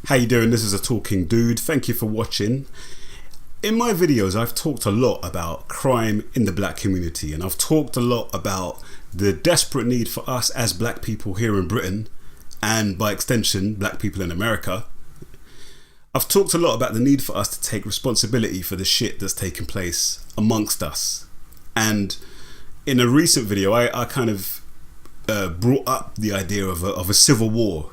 How you doing? This is a talking dude. Thank you for watching. In my videos, I've talked a lot about crime in the black community, and I've talked a lot about the desperate need for us as black people here in Britain, and by extension, black people in America. I've talked a lot about the need for us to take responsibility for the shit that's taking place amongst us. And in a recent video, I kind of brought up the idea of a civil war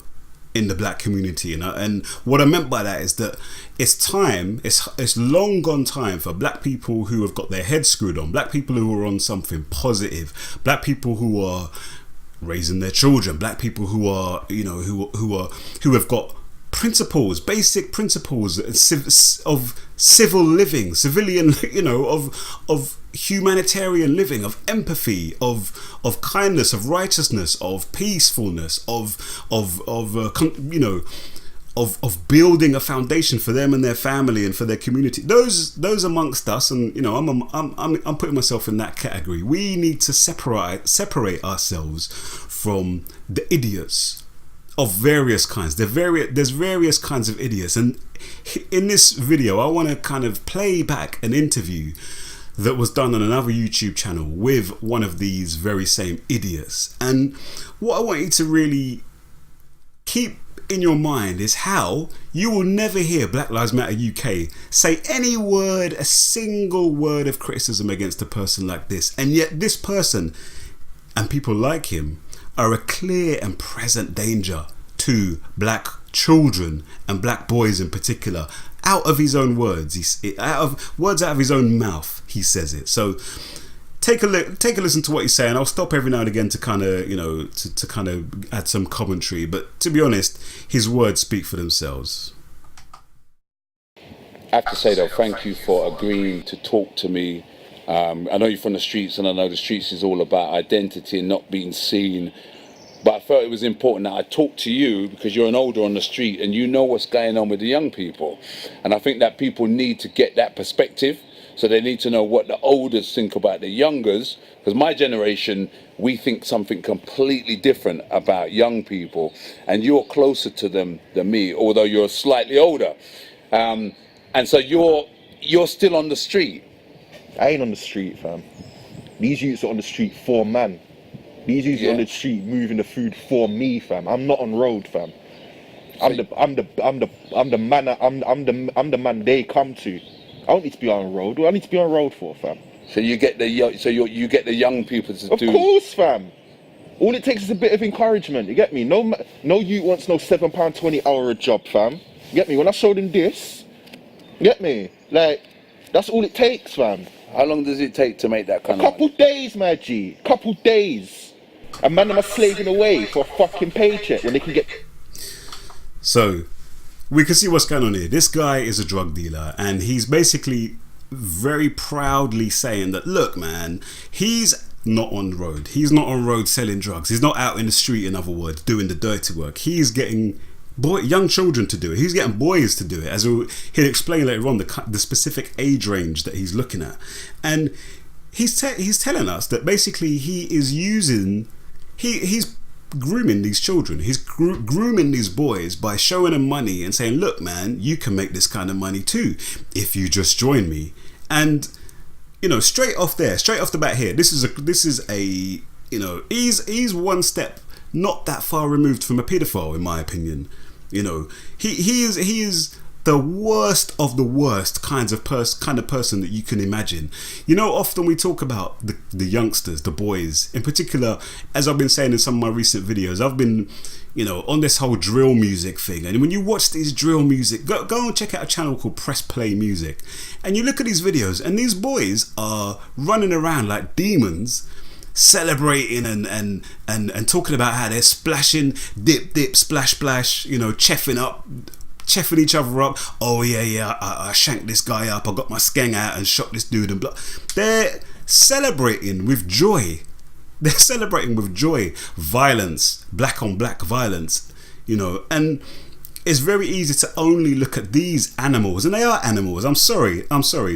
in the black community, and what I meant by that is that it's long gone time for black people who have got their heads screwed on, black people who are on something positive, black people who are raising their children, black people who are, you know, who have got principles, basic principles of civil living, civilian, you know, of humanitarian living, of empathy, of kindness, of righteousness, of peacefulness, of building a foundation for them and their family and for their community. Those amongst us, and you know, I'm putting myself in that category. We need to separate ourselves from the idiots of various kinds. There's various kinds of idiots, and in this video I want to kind of play back an interview that was done on another YouTube channel with one of these very same idiots. And what I want you to really keep in your mind is how you will never hear Black Lives Matter UK say any word, a single word of criticism against a person like this, and yet this person and people like him are a clear and present danger to black children and black boys in particular. Out of his own words, out of his own mouth, he says it. So take a listen to what he's saying. I'll stop every now and again to kind of, you know, to kind of add some commentary, but to be honest, his words speak for themselves. I have to say though, thank you for agreeing to talk to me. I know you're from the streets, and I know the streets is all about identity and not being seen. But I felt it was important that I talk to you because you're an older on the street and you know what's going on with the young people. And I think that people need to get that perspective. So they need to know what the olders think about the youngers. Because my generation, we think something completely different about young people. And you're closer to them than me, although you're slightly older. And so you're still on the street. I ain't on the street, fam. These youths are on the street for man. These youths are on the street moving the food for me, fam. I'm not on road, fam. I'm the man they come to. I don't need to be on road. What do I need to be on road for, fam? So you get the young people to do. Of course, fam. All it takes is a bit of encouragement. You get me? No youth wants no £7.20 hour a job, fam. You get me? When I show them this, you get me? Like, that's all it takes, fam. How long does it take to make that kind of? Couple days, my G. Couple days. A man am slaving away for a fucking paycheck when they can get. So we can see what's going on here. This guy is a drug dealer, and he's basically very proudly saying that, look, man, he's not on the road. He's not on road selling drugs. He's not out in the street, in other words, doing the dirty work. He's getting young children to do it. He's getting boys to do it, as he'll explain later on the specific age range that he's looking at. And he's telling us that basically he's grooming these children. He's grooming these boys by showing them money and saying, look, man, you can make this kind of money too if you just join me. And you know, straight off the bat here, this is a you know, he's one step not that far removed from a pedophile, in my opinion. You know, he is the worst of the worst kind of person that you can imagine. You know, often we talk about the youngsters, the boys in particular. As I've been saying in some of my recent videos, I've been, you know, on this whole drill music thing. And when you watch these drill music, go and check out a channel called Press Play Music, and you look at these videos, and these boys are running around like demons, celebrating and talking about how they're splashing, dip, splash, you know, cheffing each other up. Oh yeah, I shanked this guy up, I got my skeng out and shot this dude and blah. They're celebrating with joy. Violence, black on black violence, you know. And it's very easy to only look at these animals, and they are animals. I'm sorry,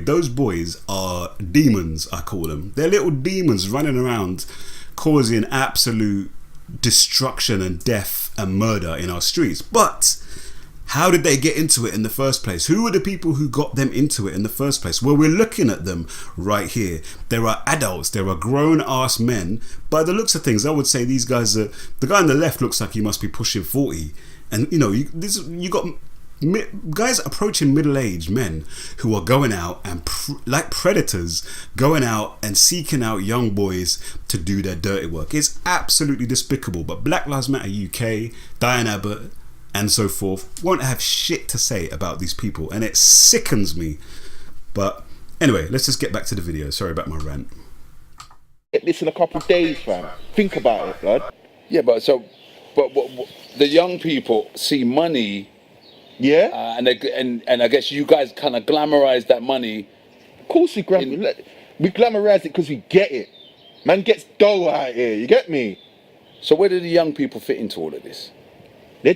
those boys are demons, I call them. They're little demons running around causing absolute destruction and death and murder in our streets. But How did they get into it in the first place? Who are the people who got them into it in the first place? Well, we're looking at them right here. There are adults, there are grown-ass men. By the looks of things, I would say these guys are... The guy on the left looks like he must be pushing 40. And, you know, you got guys approaching middle-aged men who are going out and, like predators, going out and seeking out young boys to do their dirty work. It's absolutely despicable. But Black Lives Matter UK, Diane Abbott, and so forth won't have shit to say about these people, and it sickens me. But anyway, let's just get back to the video. Sorry about my rant. Get this in a couple of days, fam. Think about it, blood. Yeah, but the young people see money, Yeah. And I guess you guys kind of glamorize that money. Of course we glamorize it because we get it. Man gets dough out here. You get me? So where do the young people fit into all of this? They're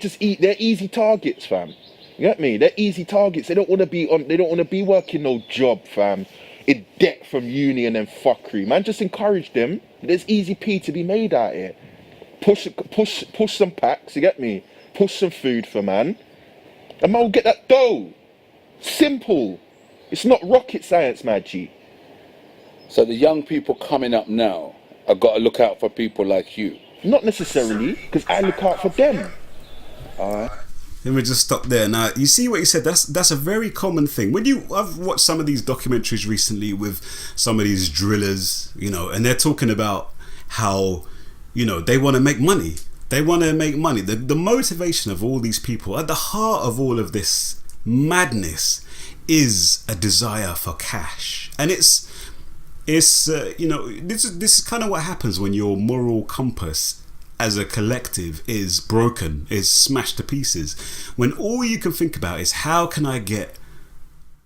easy targets, fam. You get me? They're easy targets. They don't want to be working no job, fam. In debt from uni and then fuckery. Man, just encourage them. There's easy P to be made out here. Push some packs, you get me? Push some food for man. And man will get that dough. Simple. It's not rocket science, man, G. So the young people coming up now have got to look out for people like you. Not necessarily, because I look out for them. Let me just stop there. Now, you see what you said? That's a very common thing. I've watched some of these documentaries recently with some of these drillers, you know, and they're talking about how, you know, they want to make money. They want to make money. The motivation of all these people, at the heart of all of this madness, is a desire for cash. And it's you know, this is kind of what happens when your moral compass as a collective is broken, is smashed to pieces, when all you can think about is how can I get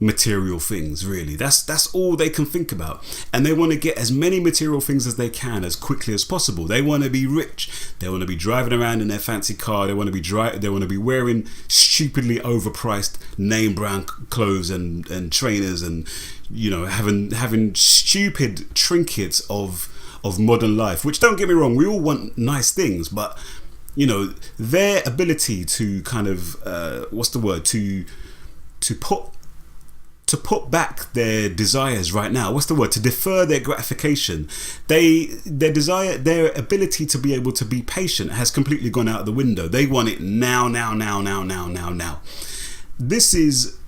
material things. Really, that's all they can think about, and they want to get as many material things as they can as quickly as possible. They want to be rich, they want to be driving around in their fancy car, they want to be wearing stupidly overpriced name brand clothes and trainers, and, you know, having stupid trinkets of modern life, which, don't get me wrong, we all want nice things, but, you know, their ability to kind of to put back their desires right now, to defer their gratification, their ability to be able to be patient has completely gone out of the window. They want it now. This is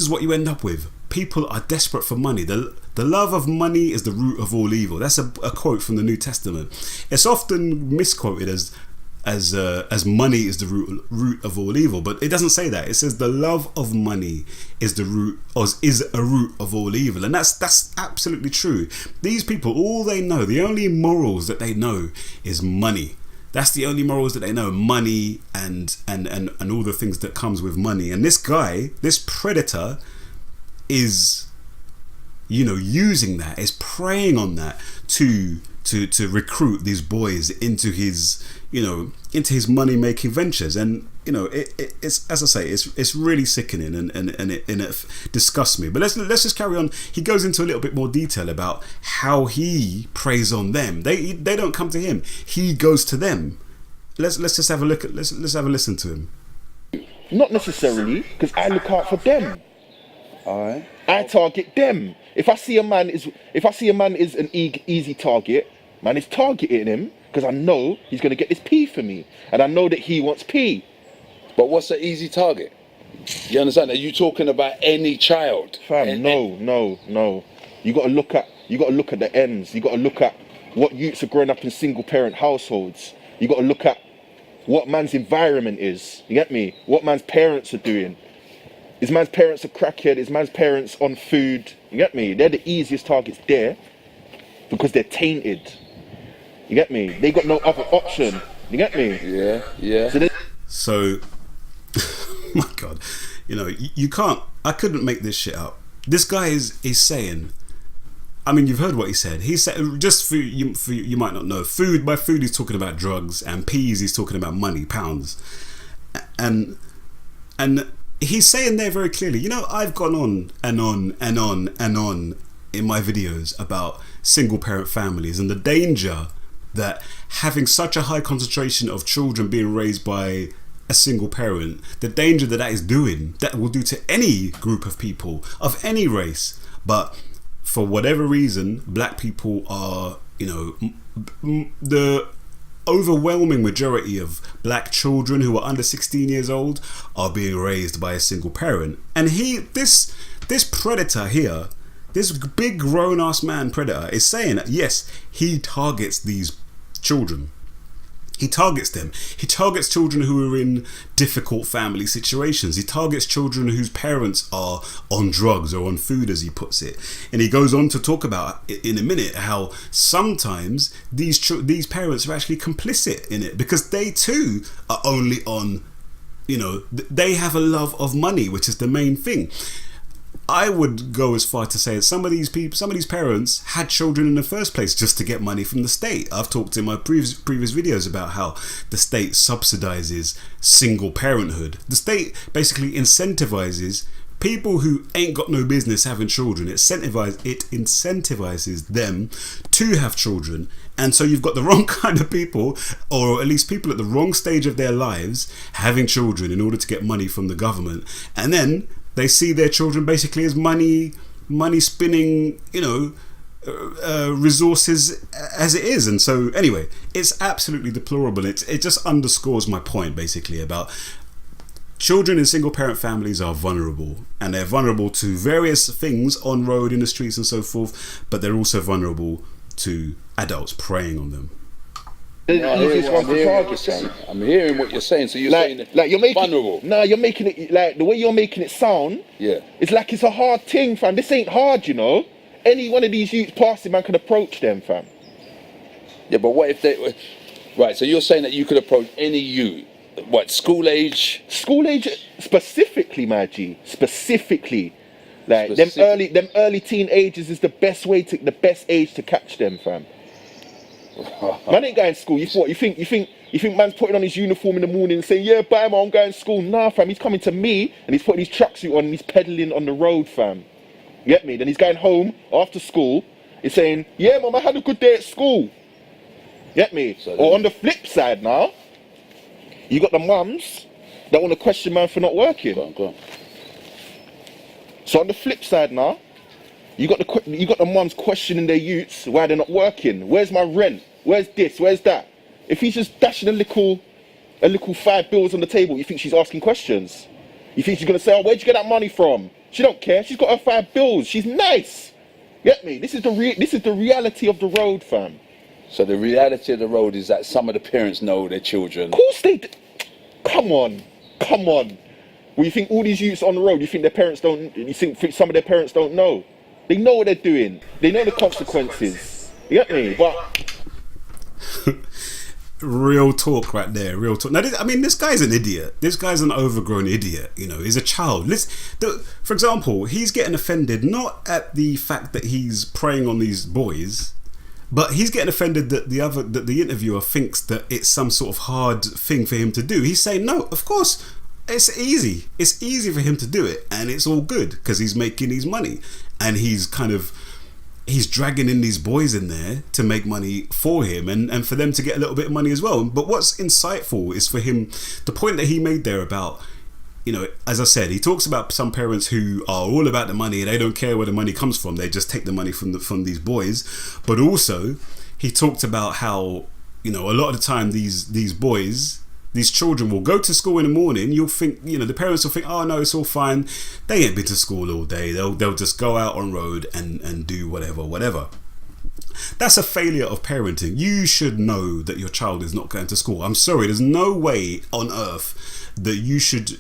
what you end up with. People are desperate for money. The love of money is the root of all evil. That's a quote from the New Testament. It's often misquoted as money is the root of all evil, but it doesn't say that. It says the love of money is a root of all evil, and that's absolutely true. These people, all they know, the only morals that they know is money. That's the only morals that they know, money and all the things that comes with money. And this guy, this predator, is, you know, using that, is preying on that to recruit these boys into his money making ventures. And, you know, it's, as I say, it's really sickening, and it disgusts me. But let's just carry on. He goes into a little bit more detail about how he preys on them. They don't come to him, he goes to them. Let's just have a look at let's have a listen to him. Not necessarily, because I look out for them. Alright. I target them. If I see a man is an easy target, man is targeting him because I know he's gonna get this P for me, and I know that he wants P. But what's an easy target? You understand? Are you talking about any child? Fam, no. You gotta look at the ends. You gotta look at what youths are growing up in single parent households. You gotta look at what man's environment is. You get me? What man's parents are doing. Is man's parents a crackhead? Is man's parents on food? You get me? They're the easiest targets there because they're tainted. You get me? They got no other option. You get me? Yeah. So my God, you know, you can't. I couldn't make this shit up. This guy is saying. I mean, you've heard what he said. He said, just for you might not know, food. By food, he's talking about drugs, and peas, he's talking about money, pounds, and he's saying there very clearly, you know, I've gone on and on in my videos about single parent families and the danger that having such a high concentration of children being raised by a single parent, the danger that is doing, that will do to any group of people of any race. But for whatever reason, black people are, the overwhelming majority of black children who are under 16 years old are being raised by a single parent. And this predator here, this big grown-ass man predator, is saying that yes, he targets these children. He targets them. He targets children who are in difficult family situations. He targets children whose parents are on drugs or on food, as he puts it. And he goes on to talk about in a minute how sometimes these parents are actually complicit in it, because they too are only on, they have a love of money, which is the main thing. I would go as far to say that some of these parents had children in the first place just to get money from the state. I've talked in my previous videos about how the state subsidizes single parenthood. The state basically incentivizes people who ain't got no business having children. It incentivizes them to have children. And so you've got the wrong kind of people, or at least people at the wrong stage of their lives, having children in order to get money from the government. And then they see their children basically as money spinning, resources as it is. And so anyway, it's absolutely deplorable. It just underscores my point basically about children in single parent families are vulnerable, and they're vulnerable to various things on road, in the streets and so forth, but they're also vulnerable to adults preying on them. I'm hearing what you're saying. So you're saying that you're making vulnerable. Nah, you're making it like the way you're making it sound. Yeah. It's like it's a hard thing, fam. This ain't hard, Any one of these youths passing, man, can approach them, fam. Yeah, but what if they? Right. So you're saying that you could approach any youth, what, school age? School age specifically, my G. Specifically, like them early teenagers is the best age to catch them, fam. Man ain't going to school. You think man's putting on his uniform in the morning and saying, yeah, bye, man, I'm going to school. Nah, fam, he's coming to me and he's putting his tracksuit on and he's pedaling on the road, fam. You get me? Then he's going home after school. He's saying, yeah, mum, I had a good day at school. You get me? Or on the flip side now, you got the mums that want to question man for not working. Go on. So on the flip side now, you got the mums questioning their youths why they're not working. Where's my rent? Where's this? Where's that? If he's just dashing a little $5 on the table, you think she's asking questions? You think she's gonna say, "Oh, where'd you get that money from?" She don't care. She's got her $5. She's nice. Get me? This is the reality of the road, fam. So the reality of the road is that some of the parents know their children. Of course they. Come on. Well, you think all these youths on the road? You think their parents don't? You think some of their parents don't know? They know what they're doing. They know the consequences. You get me? But real talk right there. Real talk. Now, this guy's an idiot. This guy's an overgrown idiot. He's a child. For example, he's getting offended not at the fact that he's preying on these boys, but he's getting offended that the interviewer thinks that it's some sort of hard thing for him to do. He's saying, no, of course. It's easy. It's easy for him to do it, and it's all good because he's making his money, and he's dragging in these boys in there to make money for him and for them to get a little bit of money as well. But what's insightful is for him, the point that he made there about, as I said, he talks about some parents who are all about the money. They don't care where the money comes from. They just take the money from these boys. But also, he talked about how, a lot of the time these boys, these children will go to school in the morning. You'll think, the parents will think, oh no, it's all fine. They ain't been to school all day. They'll just go out on road and do whatever. That's a failure of parenting. You should know that your child is not going to school. I'm sorry, there's no way on earth that you should,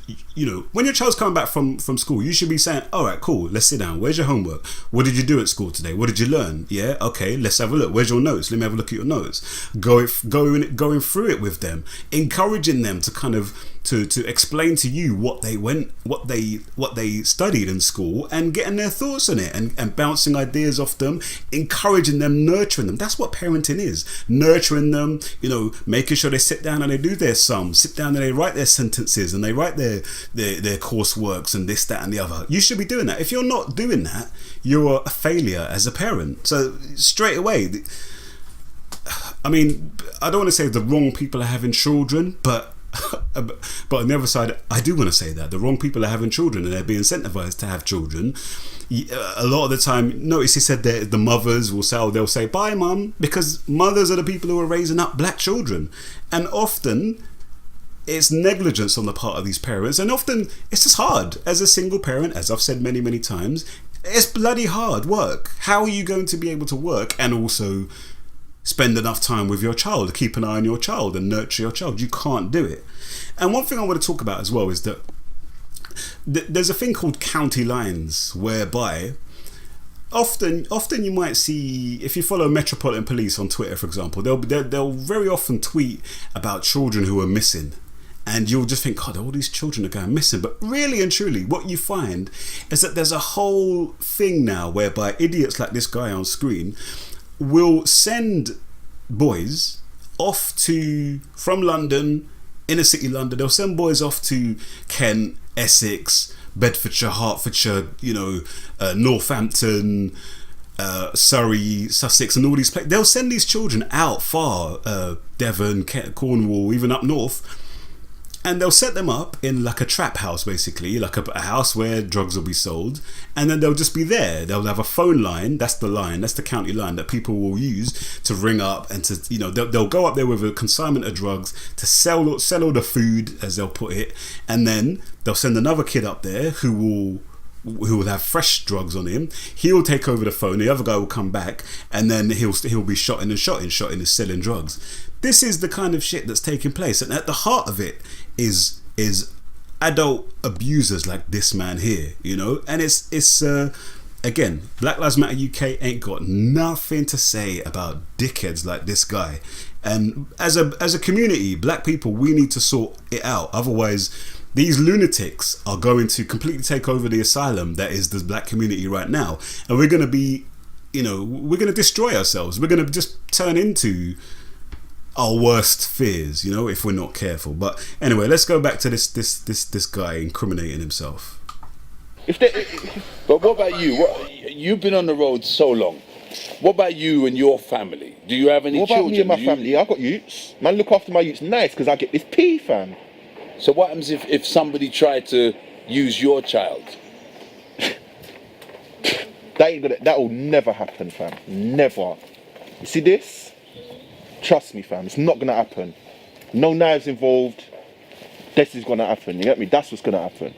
when your child's coming back from school, you should be saying, all right, cool, let's sit down. Where's your homework? What did you do at school today? What did you learn? Yeah, okay, let's have a look. Where's your notes? Let me have a look at your notes. Going through it with them, encouraging them to kind of to explain to you what they studied in school, and getting their thoughts on it, and bouncing ideas off them, encouraging them, nurturing them. That's what parenting is. Nurturing them, making sure they sit down and they do their sums, sit down and they write their sentences, and they write their courseworks and this, that and the other. You should be doing that. If you're not doing that, you're a failure as a parent. So straight away, I don't want to say the wrong people are having children, but But on the other side, I do want to say that the wrong people are having children and they're being incentivized to have children. A lot of the time, notice he said that the mothers will say, they'll say, bye mum, because mothers are the people who are raising up black children. And often it's negligence on the part of these parents, and often it's just hard as a single parent, as I've said many, many times. It's bloody hard work. How are you going to be able to work and also spend enough time with your child, keep an eye on your child and nurture your child? You can't do it. And one thing I want to talk about as well is that there's a thing called county lines, whereby often you might see, if you follow Metropolitan Police on Twitter, for example, they'll very often tweet about children who are missing. And you'll just think, God, all these children are going missing. But really and truly, what you find is that there's a whole thing now whereby idiots like this guy on screen will send boys off from London, inner city London. They'll send boys off to Kent, Essex, Bedfordshire, Hertfordshire, Northampton, Surrey, Sussex, and all these places. They'll send these children out far, Devon, Cornwall, even up north. And they'll set them up in like a trap house, basically, like a house where drugs will be sold. And then they'll just be there. They'll have a phone line. That's the county line that people will use to ring up and to, they'll go up there with a consignment of drugs to sell all the food, as they'll put it. And then they'll send another kid up there who will have fresh drugs on him. He'll take over the phone. The other guy will come back, and then he'll be shotting is selling drugs. This is the kind of shit that's taking place, and at the heart of it is adult abusers like this man here, and it's again, Black Lives Matter UK ain't got nothing to say about dickheads like this guy. And as a community, black people, we need to sort it out. Otherwise, these lunatics are going to completely take over the asylum that is the black community right now, and we're going to be, we're going to destroy ourselves. We're going to just turn into our worst fears, if we're not careful. But anyway, let's go back to this guy incriminating himself. But what about you? You've been on the road so long. What about you and your family? Do you have any children? What about me and my family? I got youths. Man, look after my youths nice because I get this P, fam. So what happens if somebody tried to use your child? That will never happen, fam. Never. You see this? Trust me, fam. It's not gonna happen. No knives involved. This is gonna happen. You get me? That's what's gonna happen.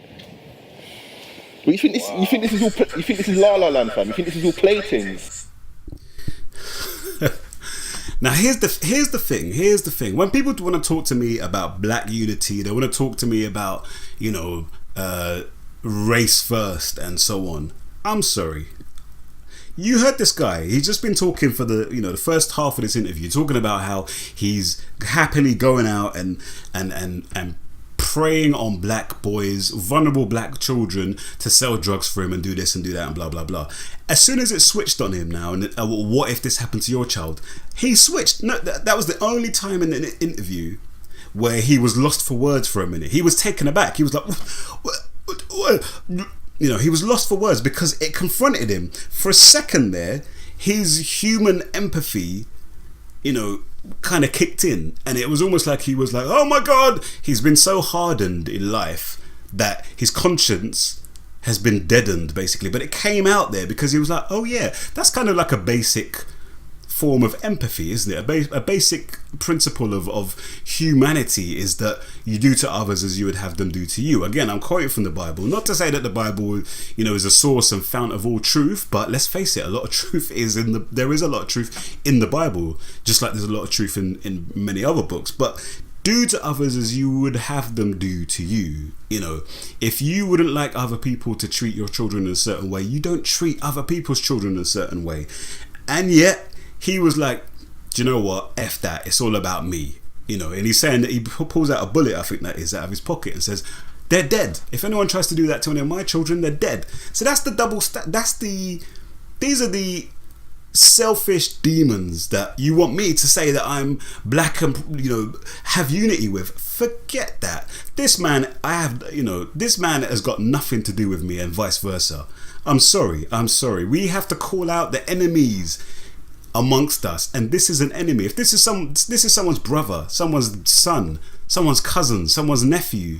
But you think this? Wow. You think this is all? You think this is La La Land, fam? You think this is all playthings? Now here's the thing. When people want to talk to me about black unity, they want to talk to me about race first and so on. I'm sorry. You heard this guy. He's just been talking for the first half of this interview, talking about how he's happily going out and preying on black boys, vulnerable black children, to sell drugs for him and do this and do that and blah blah blah. As soon as it switched on him now, and what if this happened to your child? He switched. No, that was the only time in the interview where he was lost for words for a minute. He was taken aback. He was like, he was lost for words because it confronted him. For a second there, his human empathy, kind of kicked in, and it was almost like he was like, oh my God, he's been so hardened in life that his conscience has been deadened, basically. But it came out there because he was like, oh yeah, that's kind of like a basic form of empathy, isn't it? A basic principle of humanity is that you do to others as you would have them do to you. Again, I'm quoting from the Bible, not to say that the Bible, is a source and fount of all truth, but let's face it, a lot of truth there is a lot of truth in the Bible, just like there's a lot of truth in many other books. But do to others as you would have them do to you. If you wouldn't like other people to treat your children in a certain way, you don't treat other people's children in a certain way. And yet he was like, do you know what? F that. It's all about me. And he's saying that he pulls out a bullet, I think that is, out of his pocket and says, they're dead. If anyone tries to do that to any of my children, they're dead. So that's the double these are the selfish demons that you want me to say that I'm black and, have unity with. Forget that. This man, this man has got nothing to do with me and vice versa. I'm sorry. We have to call out the enemies amongst us, and this is an enemy. If this is someone's brother, someone's son, someone's cousin, someone's nephew.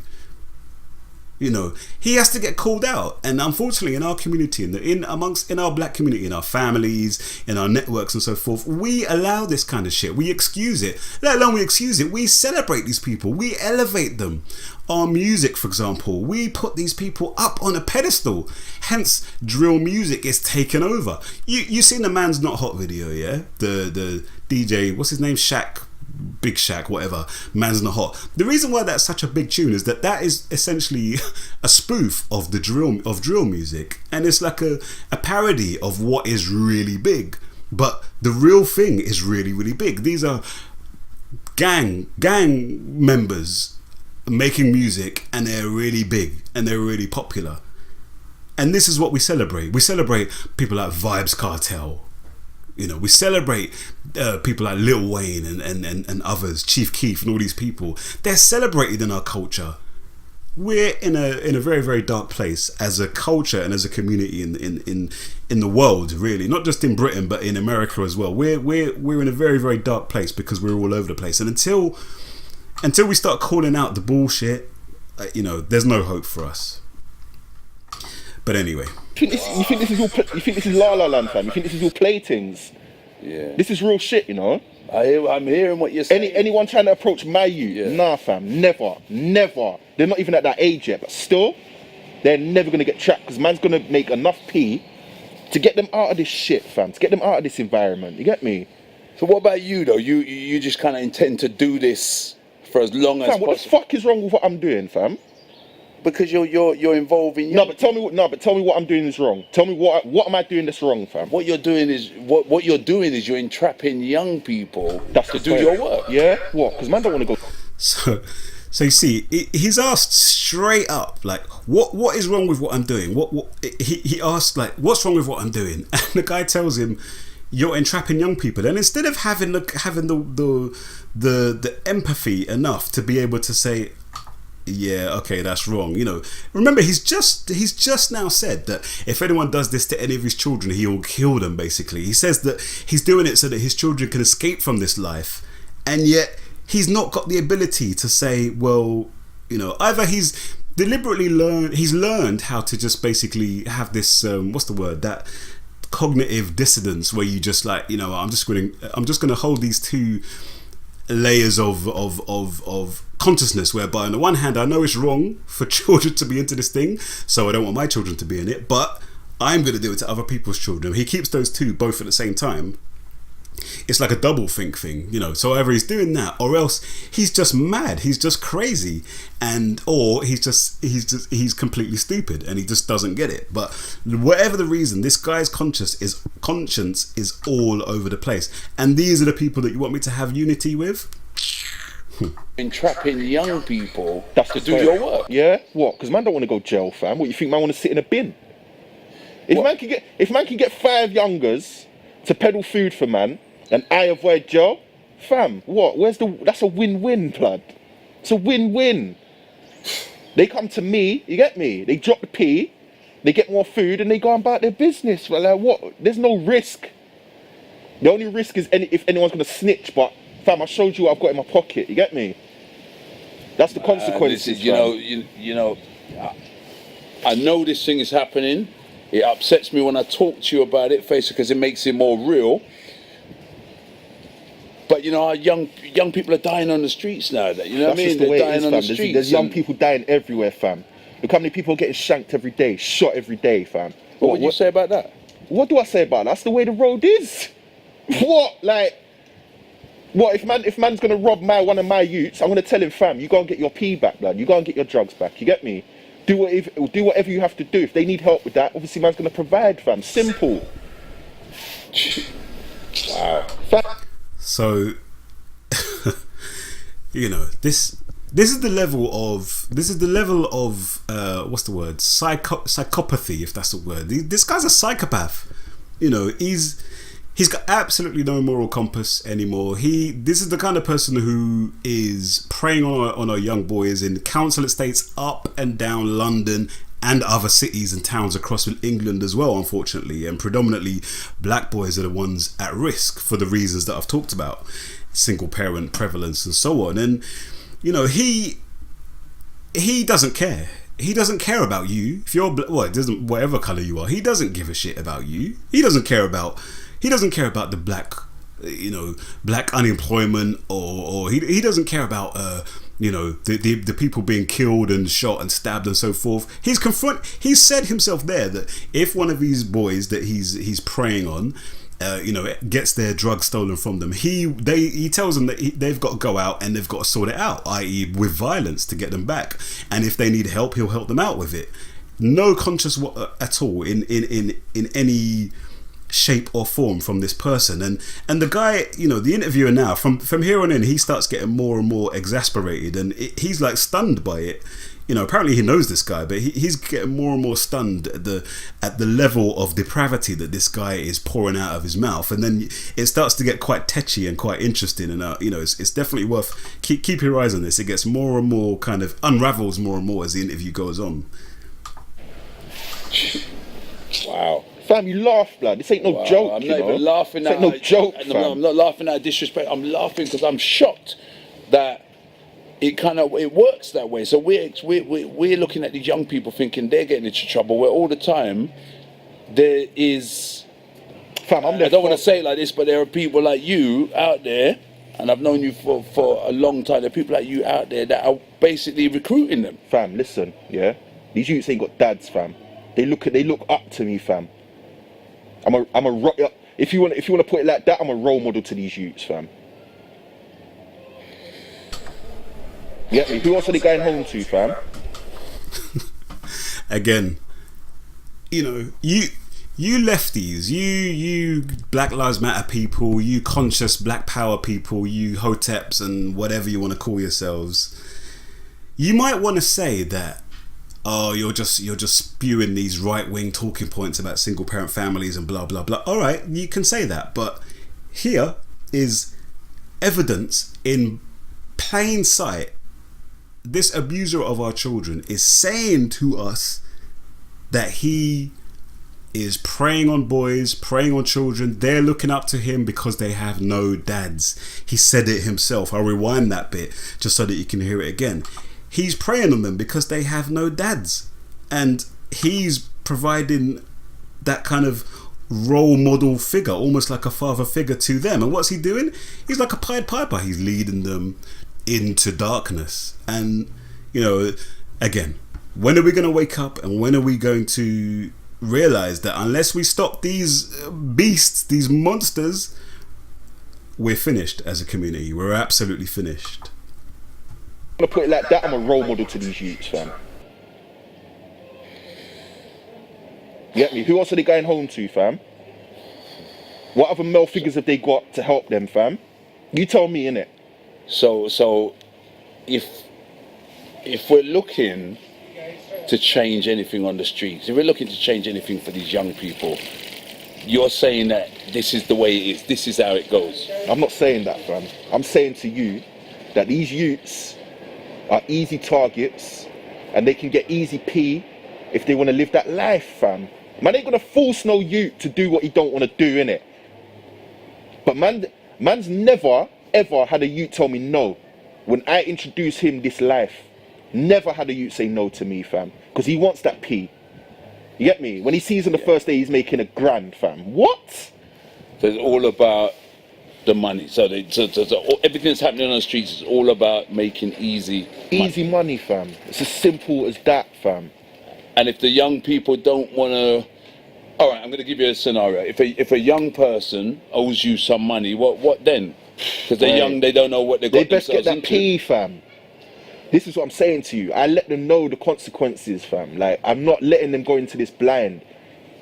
You know, he has to get called out. And unfortunately, in our community, in our black community, in our families, in our networks and so forth, we allow this kind of shit. We excuse it. Let alone we excuse it, we celebrate these people. We elevate them. Our music, for example, we put these people up on a pedestal. Hence, drill music is taken over. You seen the Man's Not Hot video, yeah? The DJ, what's his name? Big Shaq, whatever, Man's Not Hot. The reason why that's such a big tune is that is essentially a spoof of drill music, and it's like a parody of what is really big. But the real thing is really, really big. These are gang members making music, and they're really big and they're really popular. And this is what we celebrate. We celebrate people like Vibes Cartel. You know, we celebrate people like Lil Wayne and others, Chief Keef and all these people. They're celebrated in our culture. We're in a very, very dark place as a culture and as a community in the world, really. Not just in Britain, but in America as well. We're in a very, very dark place because we're all over the place. And until we start calling out the bullshit, you know, there's no hope for us. But anyway, you think this is La La Land, fam? You think this is all playthings? Yeah. This is real shit, you know. I'm hearing what you're saying. Anyone trying to approach my youth? Nah, fam, never. They're not even at that age yet, but still, they're never gonna get trapped because man's gonna make enough pee to get them out of this shit, fam. To get them out of this environment. You get me? So what about you though? You just kind of intend to do this for as long as possible. What the fuck is wrong with what I'm doing, fam? Because you're involving. No, but tell me what I'm doing is wrong. Tell me what am I doing that's wrong, fam? What you're doing is you're entrapping young people to do your work. Yeah, what? Because man don't want to go. So you see, he's asked straight up, like, what is wrong with what I'm doing? He asked, like, what's wrong with what I'm doing? And the guy tells him, you're entrapping young people. And instead of having the empathy enough to be able to say, yeah, okay, that's wrong. You know, remember, he's just now said that if anyone does this to any of his children, he will kill them. Basically, he says that he's doing it so that his children can escape from this life, and yet he's not got the ability to say, well, you know, either he's deliberately learned how to just basically have this what's the word, that cognitive dissonance where you just, like, you know, I'm just going to hold these two layers of consciousness, whereby on the one hand I know it's wrong for children to be into this thing, so I don't want my children to be in it, but I'm going to do it to other people's children. He keeps those two both at the same time. It's like a double think thing, you know. So either he's doing that, or else he's just mad, he's just crazy, or he's completely stupid and he just doesn't get it. But whatever the reason, this guy's conscience is all over the place, and these are the people that you want me to have unity with. Entrapping young people to do fair. your work. Yeah, what? Because man don't want to go jail, fam. What, you think man want to sit in a bin? If man can get 5 youngers to peddle food for man, and I avoid jail, fam, what? That's a win-win, blood. It's a win-win. They come to me, you get me? They drop the P, they get more food, and they go about their business. Well, like, what? There's no risk. The only risk is if anyone's gonna snitch, but fam, I showed you what I've got in my pocket, you get me? That's the consequences. You know, I know this thing is happening. It upsets me when I talk to you about it, face, because it makes it more real. But you know, our young people are dying on the streets now. You know what I mean? They're dying on the streets. There's young people dying everywhere, fam. Look how many people are getting shanked every day, shot every day, fam. What do you say about that? What do I say about that? That's the way the road is. What? Like, what if man's gonna rob one of my youths? I'm gonna tell him, fam, you go and get your P back, blood. You go and get your drugs back. You get me? Do whatever you have to do. If they need help with that, obviously man's gonna provide, fam. Simple. Wow. So, you know, this is the level of what's the word? Psychopathy, if that's the word. This guy's a psychopath. You know, he's got absolutely no moral compass anymore. This is the kind of person who is preying on our young boys in council estates up and down London and other cities and towns across England as well, unfortunately. And predominantly black boys are the ones at risk for the reasons that I've talked about, single parent prevalence and so on. And he doesn't care. He doesn't care about you. If you're it doesn't, whatever color you are, he doesn't give a shit about you. He doesn't care about the black unemployment, or he doesn't care about the people being killed and shot and stabbed and so forth. He's said himself there that if one of these boys that he's preying on gets their drugs stolen from them, he tells them that they've got to go out and they've got to sort it out, i.e. with violence, to get them back. And if they need help, he'll help them out with it. No conscious at all in any shape or form from this person. And the guy, the interviewer now, from here on in, he starts getting more and more exasperated, and he's like stunned by it. Apparently he knows this guy, but he's getting more and more stunned at the level of depravity that this guy is pouring out of his mouth. And then it starts to get quite tetchy and quite interesting. And it's definitely worth keep your eyes on this. It gets more and more kind of unravels more and more as the interview goes on. Wow. Fam, you laugh, blood. This ain't no joke. I'm not even laughing at no joke, fam. I'm not laughing at disrespect. I'm laughing because I'm shocked that it works that way. So we're looking at these young people thinking they're getting into trouble, where all the time there is. Fam, I don't want to say it like this, but there are people like you out there, and I've known you for a long time. There are people like you out there that are basically recruiting them. Fam, listen, yeah. These youths ain't got dads, fam. They look up to me, fam. If you want to put it like that, I'm a role model to these youths, fam. You get me? Who else are they going home to, fam? Again, you lefties, you Black Lives Matter people, you conscious Black Power people, you hoteps and whatever you want to call yourselves, you might want to say that, oh, you're just spewing these right-wing talking points about single-parent families and blah blah blah. All right, you can say that, but here is evidence in plain sight. This abuser of our children is saying to us that he is preying on boys, preying on children. They're looking up to him because they have no dads. He said it himself. I'll rewind that bit just so that you can hear it again. He's preying on them because they have no dads, and he's providing that kind of role model figure, almost like a father figure to them. And what's he doing? He's like a Pied Piper. He's leading them into darkness. And again, when are we going to wake up, and when are we going to realize that unless we stop these beasts, these monsters, we're finished as a community? We're absolutely finished. I'm gonna put it like that, I'm a role model to these youths, fam. You get me? Who else are they going home to, fam? What other male figures have they got to help them, fam? You tell me, innit? So if we're looking to change anything on the streets, if we're looking to change anything for these young people, you're saying that this is the way it is, this is how it goes. I'm not saying that, fam. I'm saying to you that these youths are easy targets and they can get easy P if they want to live that life, fam. Man ain't gonna force no youth to do what he don't want to do, innit? But man's never ever had a youth tell me no when I introduce him this life. Never had a youth say no to me, fam, because he wants that P. You get me? When he sees on the first day he's making $1,000, fam. What? So it's all about the money. So everything that's happening on the streets is all about making easy money, fam. It's as simple as that, fam. And if the young people don't want to, all right, I'm going to give you a scenario. If a young person owes you some money, what then? Because they're young, they don't know what they've got. They best get that P, fam. This is what I'm saying to you. I let them know the consequences, fam. Like, I'm not letting them go into this blind.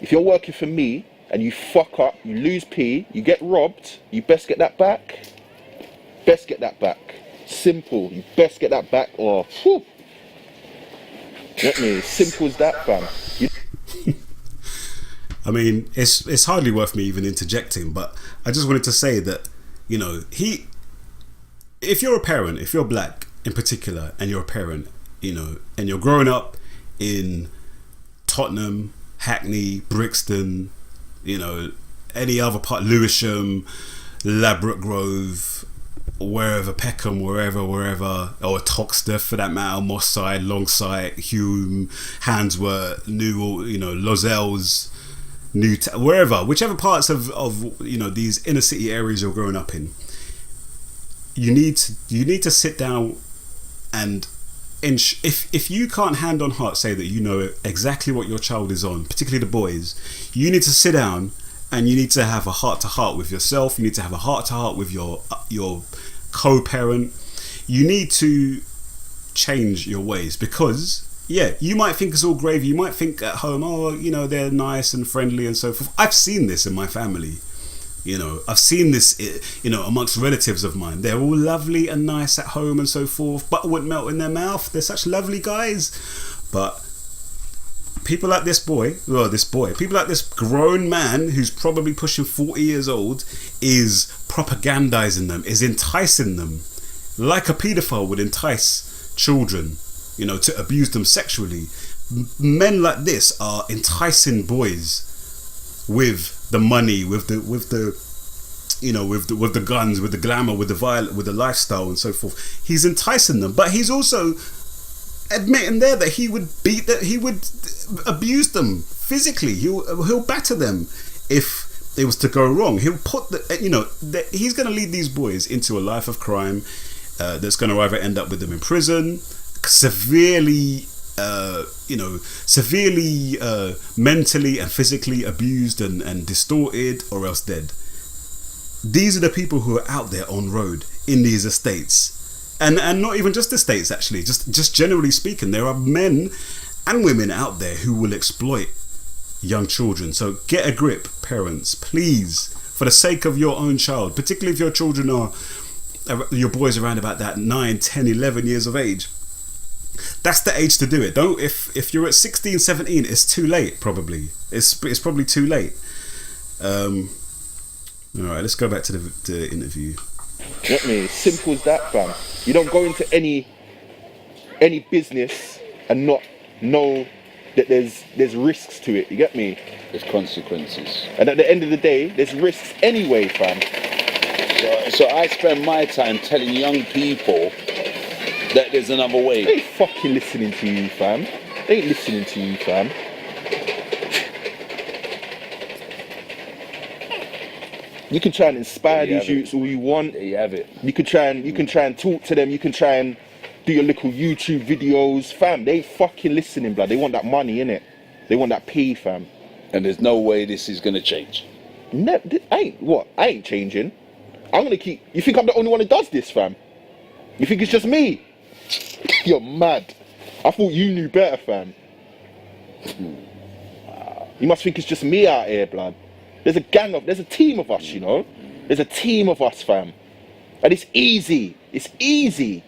If you're working for me and you fuck up, you lose P, you get robbed, you best get that back. Best get that back. Simple. You best get that back, or whew. Get me? Simple as that, fam. I mean, it's hardly worth me even interjecting, but I just wanted to say that, if you're a parent, if you're black in particular, and you're a parent, and you're growing up in Tottenham, Hackney, Brixton, any other part, Lewisham, Ladbroke Grove, wherever, Peckham, wherever, or Toxteth for that matter, Moss Side, Longsight, Hume, Handsworth, New, Lozells, wherever, whichever parts of these inner city areas you're growing up in. You need to sit down and if you can't hand on heart say that you know exactly what your child is on, particularly the boys, you need to sit down and you need to have a heart to heart with yourself. You need to have a heart to heart with your co-parent. You need to change your ways, because you might think it's all gravy. You might think at home, they're nice and friendly and so forth. I've seen this in my family. I've seen this, amongst relatives of mine. They're all lovely and nice at home and so forth. Butter wouldn't melt in their mouth. They're such lovely guys. But people like people like this grown man who's probably pushing 40 years old is propagandizing them, is enticing them, like a paedophile would entice children, to abuse them sexually. Men like this are enticing boys with the money, with the guns, with the glamour, with the lifestyle and so forth. He's enticing them, but he's also admitting there that he would abuse them physically. He'll batter them if it was to go wrong. He'll put he's going to lead these boys into a life of crime that's going to either end up with them in prison, severely mentally and physically abused and distorted, or else dead. These are the people who are out there on road in these estates, and not even just estates, actually, just generally speaking. There are men and women out there who will exploit young children. So get a grip, parents, please, for the sake of your own child, particularly if your children are your boys around about that 9, 10, 11 years of age. That's the age to do it. Don't if you're at 16, 17, it's too late. Probably it's probably too late. All right, let's go back to the interview. Get me? Simple as that, fam. You don't go into any business and not know that there's risks to it. You get me? There's consequences. And at the end of the day, there's risks anyway, fam. So I spend my time telling young people that there's another way. They ain't fucking listening to you, fam. They ain't listening to you, fam. You can try and inspire these youths all you want. There you have it. You can try and talk to them. You can try and do your little YouTube videos, fam. They ain't fucking listening, blood. They want that money, innit? They want that P, fam. And there's no way this is gonna change. I ain't changing. I'm gonna keep. You think I'm the only one who does this, fam? You think it's just me? You're mad. I thought you knew better, fam. You must think it's just me out here, blood. There's a team of us, There's a team of us, fam. And it's easy. It's easy.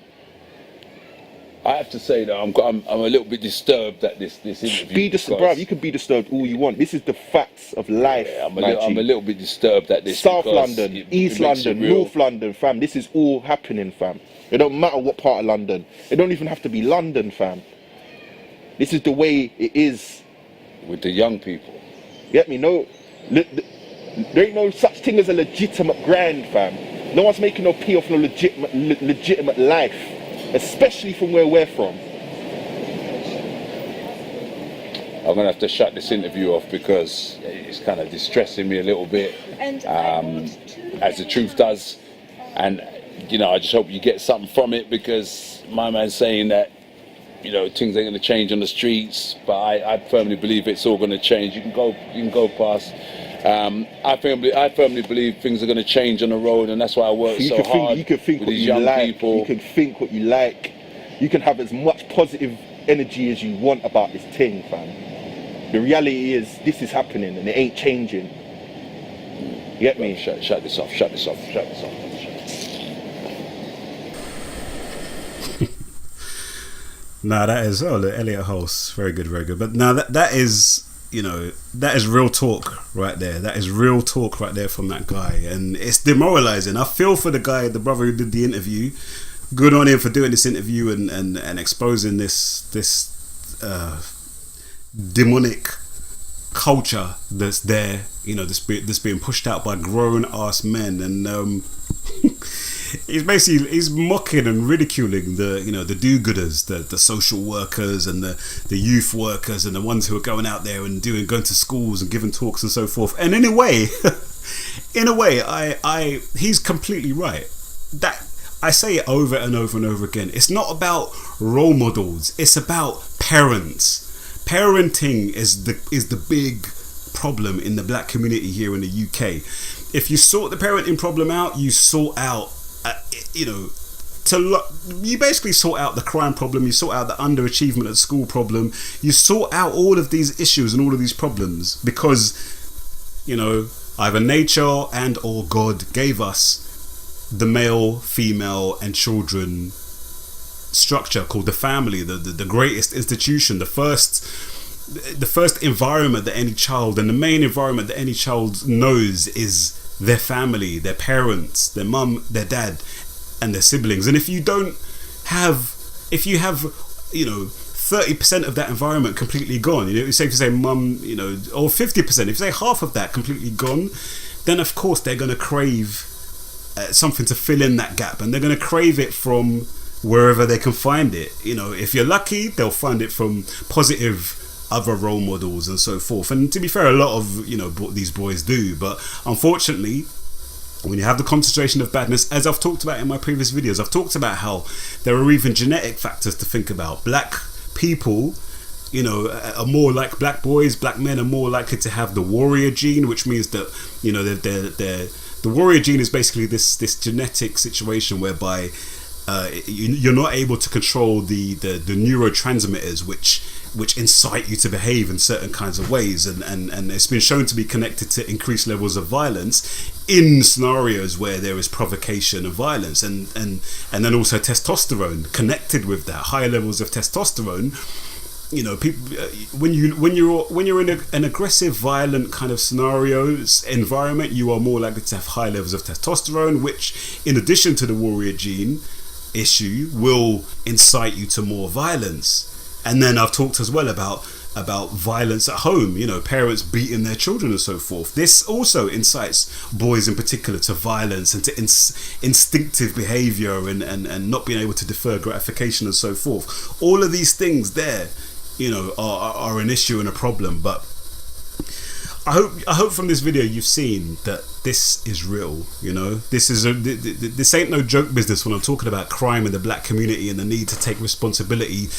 I have to say that I'm a little bit disturbed at this interview. Bruv, you can be disturbed all you want. This is the facts of life. Yeah, I'm a little bit disturbed at this. South London, East London, North London, fam. This is all happening, fam. It don't matter what part of London. It don't even have to be London, fam. This is the way it is. With the young people. Get me? No, there ain't no such thing as a legitimate grind, fam. No one's making no pay off no legitimate life, especially from where we're from. I'm gonna have to shut this interview off because it's kind of distressing me a little bit, as the truth does, and I just hope you get something from it, because my man's saying that things ain't gonna change on the streets, but I firmly believe it's all gonna change. You can go past. I firmly believe things are gonna change on the road, and that's why I work so hard. You can think with what these you young like. people. You can think what you like. You can have as much positive energy as you want about this thing, fam. The reality is, this is happening and it ain't changing. You get me? Shut this off. Nah, that is the Elliot Hulse, very good. But now that is real talk right there. That is real talk right there from that guy, and it's demoralizing. I feel for the brother who did the interview. Good on him for doing this interview and exposing this demonic culture that's there. That's being pushed out by grown ass men, and he's mocking and ridiculing the do-gooders, the social workers and the youth workers and the ones who are going out there and going to schools and giving talks and so forth. And in a way, he's completely right. That I say it over and over and over again. It's not about role models. It's about parents. Parenting is the big problem in the black community here in the UK. If you sort the parenting problem out, you sort out, you basically sort out the crime problem, you sort out the underachievement at school problem, you sort out all of these issues and all of these problems because, either nature and or God gave us the male, female and children structure called the family, the greatest institution, the first environment that any child, and the main environment that any child knows is their family, their parents, their mum, their dad and their siblings. And if you have 30% of that environment completely gone, it's safe to say mum, or 50%, if you say half of that completely gone, then of course they're going to crave something to fill in that gap, and they're going to crave it from wherever they can find it. If you're lucky, they'll find it from positive other role models and so forth. And to be fair, a lot of these boys do, but unfortunately, when you have the concentration of badness, as I've talked about in my previous videos, I've talked about how there are even genetic factors to think about. Black people, are more like black boys, black men are more likely to have the warrior gene, which means that the warrior gene is basically this genetic situation whereby you're not able to control the neurotransmitters which incite you to behave in certain kinds of ways, and it's been shown to be connected to increased levels of violence in scenarios where there is provocation of violence, and then also testosterone connected with that. Higher levels of testosterone, people when you're in an aggressive, violent kind of scenarios environment, you are more likely to have high levels of testosterone, which, in addition to the warrior gene issue, will incite you to more violence. And then I've talked as well about violence at home, parents beating their children and so forth. This also incites boys in particular to violence and to instinctive behavior and not being able to defer gratification and so forth. All of these things there, are an issue and a problem. But I hope from this video you've seen that this is real. This ain't no joke business when I'm talking about crime in the black community and the need to take responsibility,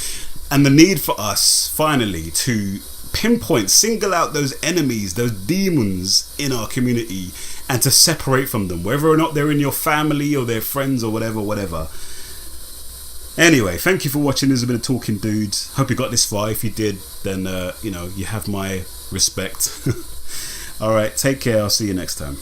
and the need for us finally to pinpoint, single out those enemies, those demons in our community, and to separate from them, whether or not they're in your family or their friends or whatever. Anyway, thank you for watching. This has been a Talking Dude. Hope you got this far. If you did, then you have my respect. Alright, take care. I'll see you next time.